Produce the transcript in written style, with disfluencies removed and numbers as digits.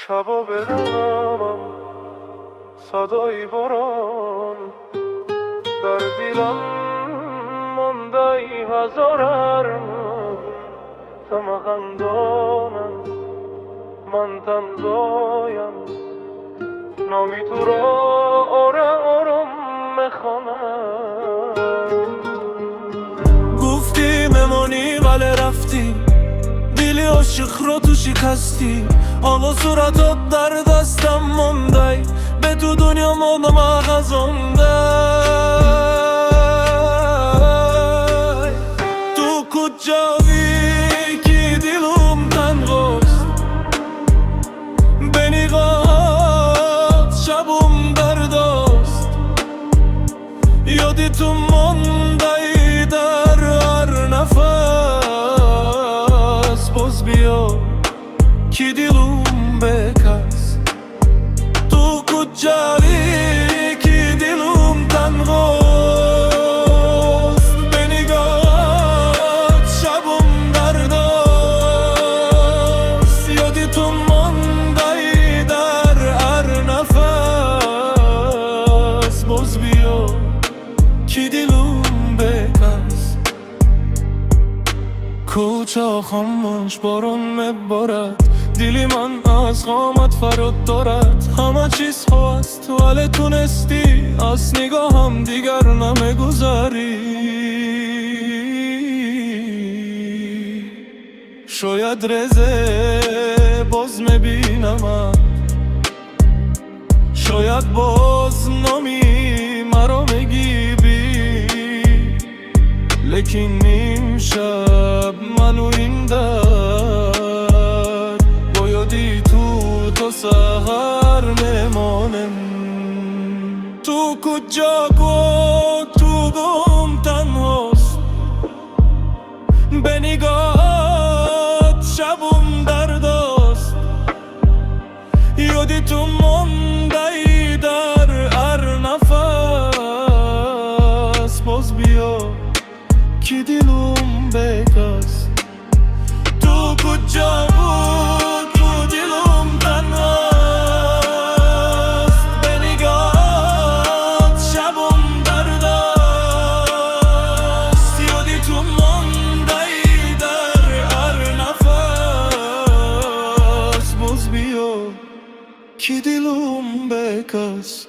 شبا بدمم صدای باران در دیلم مانده ای هزار ارمان تمخندانم من تنزایم نامی تو را آرام میخوانم گفتی ممانی ولی رفتی دلی عاشق رو تو شکستی حالا صورتات در دستم مانده به تو دنیا ماندم غزانده تو کجایی که دلم تنهاست به نگاهات شبم درداست یادی تو مانده در هر نفس باز بیا که دلم بکس تو کجایی که دلم تنهاست به نگاهات شبم درداست یادی تو مانده در هر نفس باز بیا که دلم بکس کوچه خاموش بارون میبارد دلی من از قامت فرود دارد همه چیز هست ولی تونستی از نگاهم دیگر نمیگذاری شاید رزه باز میبینم شاید باز نامی مرا میگیبی لیکن نیم شب منو این در بایدی تو تا سهر میمانم تو کجا گفت تو گم تنهاست به نگاهات شبم درداست یادی تو مانده در هر نفس باز بیا که دلم بکس تو کجا بود تو دلم تنهاست به نگاهات شبم درداست یادی تو مانده در هر نفس باز بیا که دلم بکس